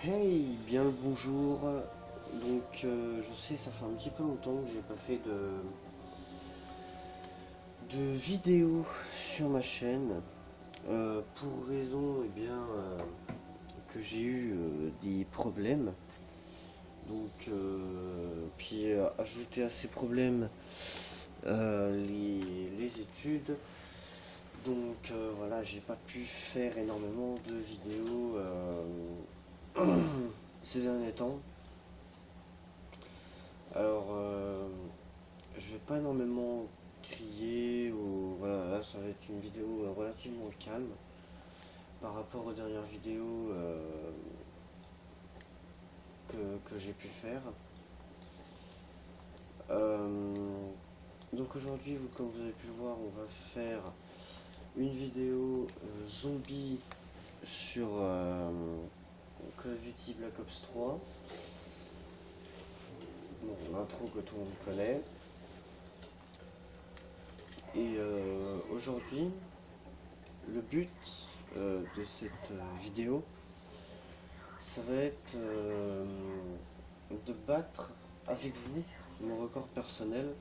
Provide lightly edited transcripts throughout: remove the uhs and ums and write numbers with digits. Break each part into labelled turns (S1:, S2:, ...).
S1: Hey, bien le bonjour. Donc, je sais, ça fait un petit peu longtemps que j'ai pas fait de vidéo sur ma chaîne. Pour raison, que j'ai eu des problèmes. Donc, puis ajouter à ces problèmes les études. Donc, voilà, j'ai pas pu faire énormément de vidéos ces derniers temps. Alors, je vais pas énormément crier ou voilà, là ça va être une vidéo relativement calme par rapport aux dernières vidéos que j'ai pu faire. Euh, donc aujourd'hui, comme vous avez pu le voir, on va faire une vidéo zombie sur Call of Duty Black Ops 3. Bon, l'intro que tout le monde connaît. Et aujourd'hui, le but de cette vidéo, ça va être de battre avec vous mon record personnel,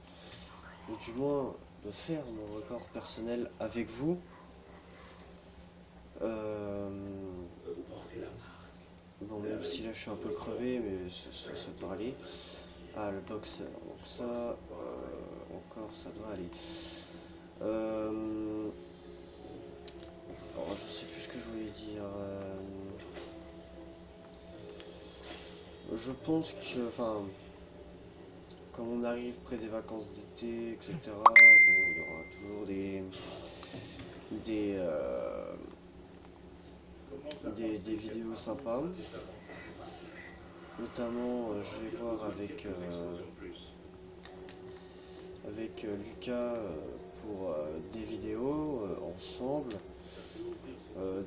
S1: ou du moins de faire mon record personnel avec vous. Euh, bon, même si là je suis un peu crevé, mais ça devrait aller. Ah, le boxeur, donc ça, encore, ça devrait aller. Euh, alors, je sais plus ce que je voulais dire. Je pense que, enfin, quand on arrive près des vacances d'été, etc., bon, il y aura toujours des, euh, des vidéos sympas. Notamment, je vais voir avec Lucas pour des vidéos ensemble.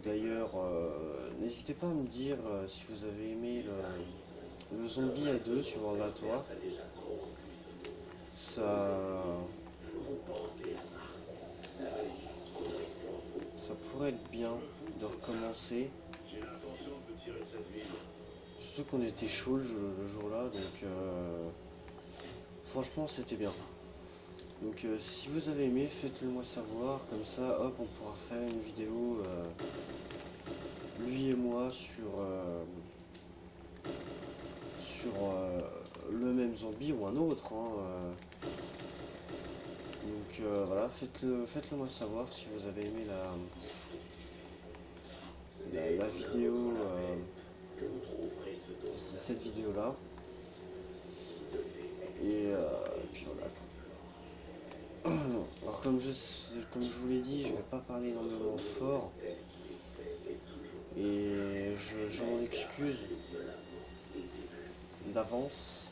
S1: D'ailleurs, n'hésitez pas à me dire si vous avez aimé le zombie à deux sur Orlatoire. Ça, ça pourrait être bien de recommencer. Surtout qu'on était chaud le jour-là, donc franchement c'était bien. Donc si vous avez aimé, faites-le moi savoir, comme ça hop on pourra faire une vidéo lui et moi sur le même zombie ou un autre. Hein. Donc voilà, faites-le moi savoir si vous avez aimé la vidéo, cette vidéo-là. Et puis voilà. Alors comme je vous l'ai dit, je vais pas parler énormément fort. Et je m'en excuse d'avance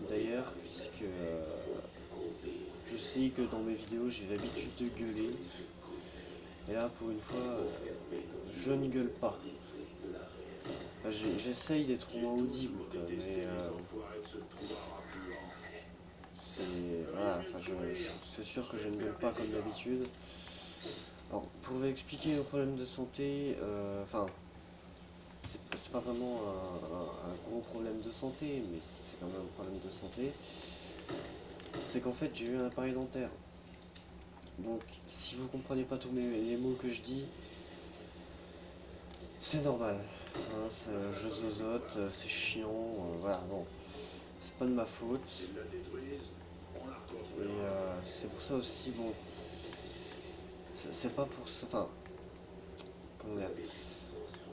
S1: d'ailleurs, puisque je sais que dans mes vidéos j'ai l'habitude de gueuler. Et là pour une fois, je ne gueule pas. Enfin, j'essaye d'être au moins audible, quoi, mais c'est voilà, enfin, c'est sûr que je ne gueule pas comme d'habitude. Alors, pour vous expliquer nos problèmes de santé, enfin, c'est pas vraiment un gros problème de santé, mais c'est quand même un problème de santé. C'est qu'en fait, j'ai eu un appareil dentaire. Donc, si vous comprenez pas tous les mots que je dis, c'est normal. Hein, je zozote, c'est chiant, voilà, bon. C'est pas de ma faute. Et c'est pour ça aussi, bon, c'est pas pour ça, enfin, comment dire,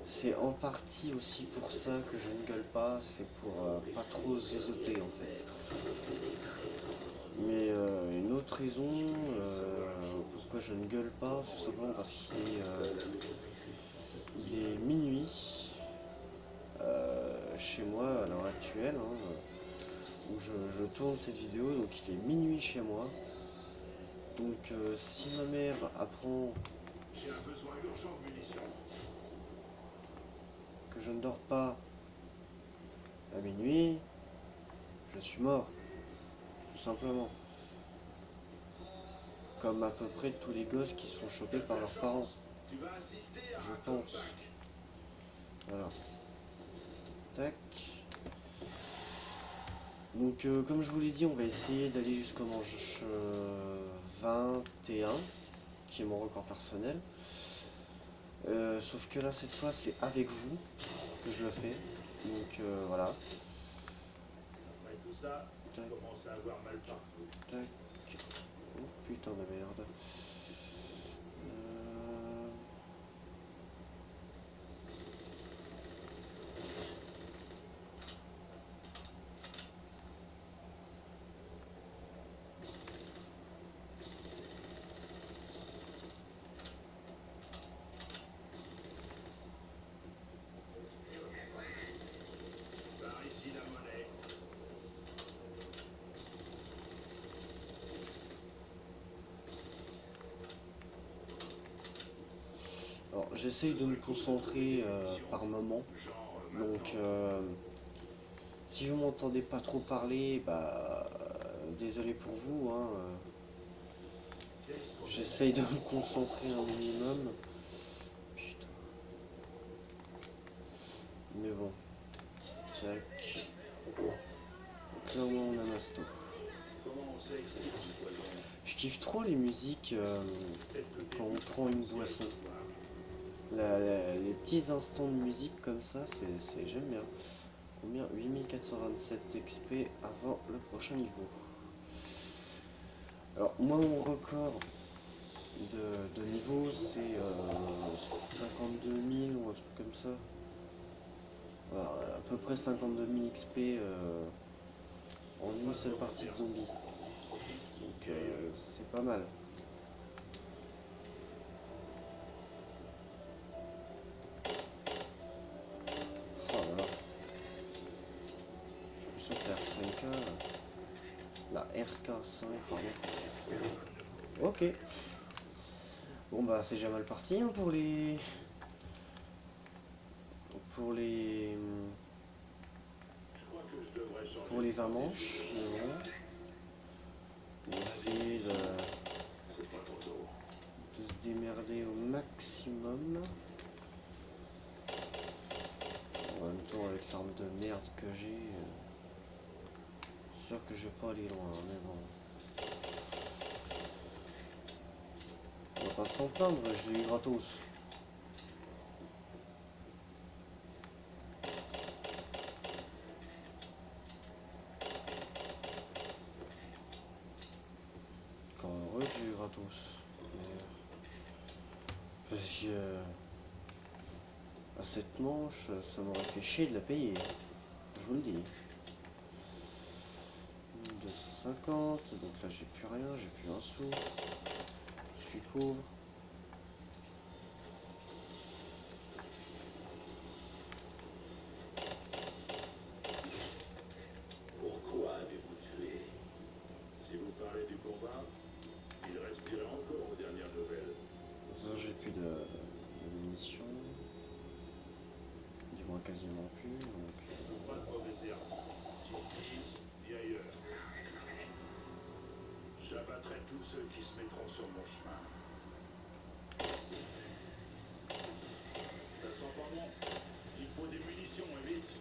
S1: c'est en partie aussi pour ça que je ne gueule pas, c'est pour pas trop zozoter en fait. Mais une autre raison pourquoi je ne gueule pas, c'est simplement parce il est minuit chez moi à l'heure actuelle, hein, où je tourne cette vidéo, donc il est minuit chez moi. Donc si ma mère apprend que je ne dors pas à minuit, je suis mort, tout simplement. Comme à peu près tous les gosses qui sont chopés par leurs parents, je pense. Voilà. tac. Donc comme je vous l'ai dit, on va essayer d'aller jusqu'au manche 21, qui est mon record personnel. Sauf que là, cette fois, c'est avec vous que je le fais. Donc voilà.
S2: Après tout ça, je commence à avoir mal partout.
S1: Tac. Oh putain de merde.
S2: Par ici la monnaie.
S1: Alors j'essaye de me concentrer par moment. Donc si vous m'entendez pas trop parler, bah désolé pour vous, hein. J'essaye de me concentrer un minimum. Putain. Mais bon. Tac. Donc là au moins on a Masto. Je kiffe trop les musiques quand on prend une boisson. Les petits instants de musique comme ça, j'aime bien. Combien? 8427 XP avant le prochain niveau. Alors moi mon record de niveau c'est 52 000 ou un truc comme ça. Voilà, à peu près 52 000 XP en une seule partie de zombie. Donc c'est pas mal. Oh là là. Je me suis fait R5K. La RK5, pardon. Ok. Bon bah c'est déjà mal parti hein, pour les... Pour les 20 manches. On va essayer de se démerder au maximum. En même temps avec l'arme de merde que j'ai, sûr que je vais pas aller loin, mais bon. On va pas s'en plaindre, je l'ai eu gratos. Quand heureux que j'ai eu gratos. Parce que à cette manche, ça m'aurait fait chier de la payer. Je vous le dis. 250, donc là j'ai plus rien, j'ai plus un sou. Je suis pauvre.
S2: Pourquoi avez-vous tué? Si vous parlez du combat, il respirait encore aux dernières nouvelles.
S1: Ça j'ai plus de munitions. Du moins quasiment plus. Donc...
S2: Pas de mauvaises herbes. Ici, ni ailleurs. J'abattrai tous ceux qui se mettront sur mon chemin. Ça sent pas bon. Il faut des munitions, et vite.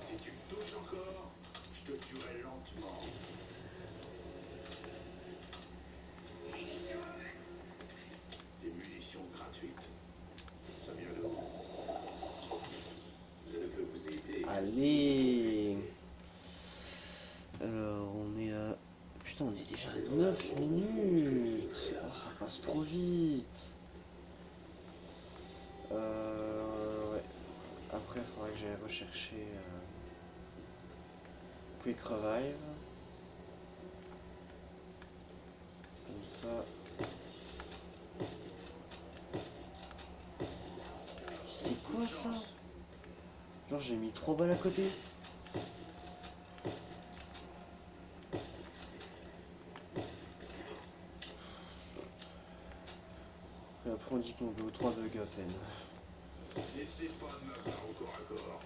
S2: Si tu me touches encore, je te tuerai lentement. Des munitions gratuites. Ça vient de où? Je ne peux vous aider.
S1: Allez. Alors on est à... Putain on est déjà à 9 minutes. Oh, ça passe trop vite. Ouais. Après il faudra que j'aille rechercher Quick Revive. Comme ça. C'est quoi ça? Genre j'ai mis 3 balles à côté. Et après on dit qu'on veut 3 bugs à peine.
S2: N'essaie pas de m'avoir au corps à corps.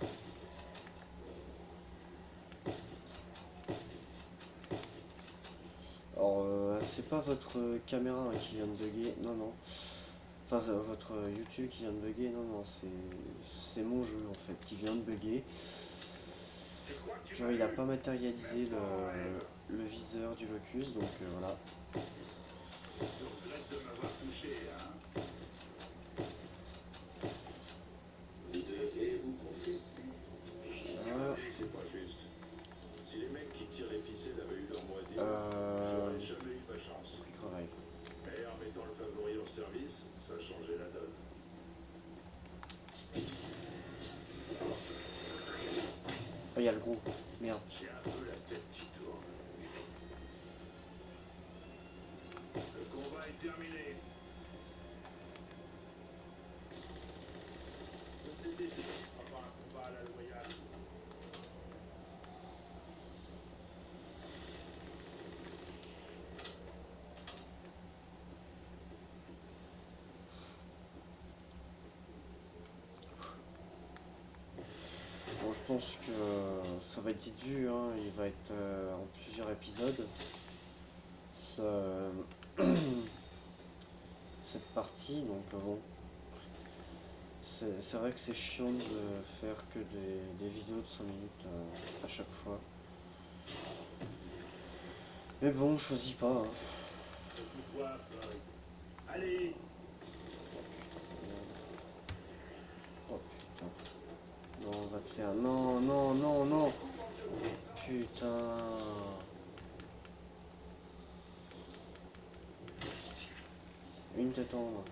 S1: Alors c'est c'est pas votre caméra hein, qui vient de bugger, non non. Enfin votre YouTube qui vient de bugger, non non, c'est mon jeu en fait qui vient de bugger. Genre il a pas matérialisé le viseur du locus, donc voilà.
S2: Je regrette de m'avoir touché, hein. Vous devez vous confesser. C'est pas juste. Si les mecs qui tirent les ficelles avaient eu leur mot à dire, j'aurais jamais eu ma chance. Et en mettant le favori en service, ça a changé la donne.
S1: Oh, il y a le gros, merde.
S2: J'ai un peu la tête qui tourne. Le combat est terminé. C'était pas un combat à la loyale.
S1: Bon, je pense que ça va être vite vu, hein. Il va être en plusieurs épisodes. Cette partie, donc bon. C'est vrai que c'est chiant de faire que des vidéos de 5 minutes à chaque fois. Mais bon, je choisis pas. Hein.
S2: Allez.
S1: Oh putain. Non, on va te faire. Non, non, non, non. Putain. Une tête en moins.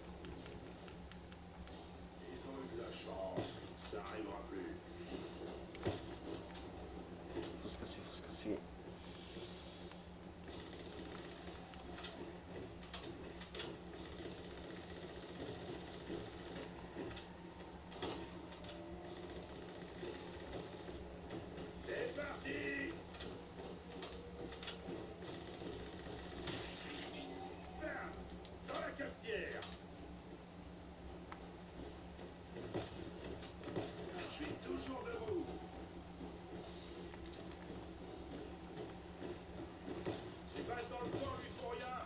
S2: Ils ont eu de la chance. Ça arrivera plus.
S1: Faut se casser, faut se casser.
S2: C'est parti. Bam. Dans la cafetière. Je suis toujours debout. Les balles dans le corps lui font rien.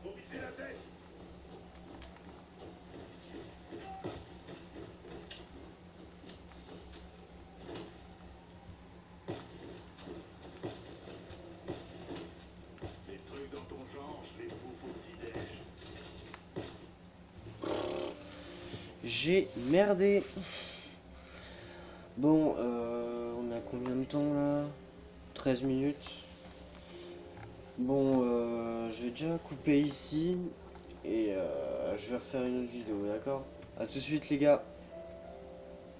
S2: Faut viser la tête. Les trucs dans ton genre, je les bouffe au petit-déj.
S1: J'ai merdé. Bon, on a combien de temps là? 13 minutes. Bon, je vais déjà couper ici et je vais refaire une autre vidéo, d'accord? A tout de suite les gars.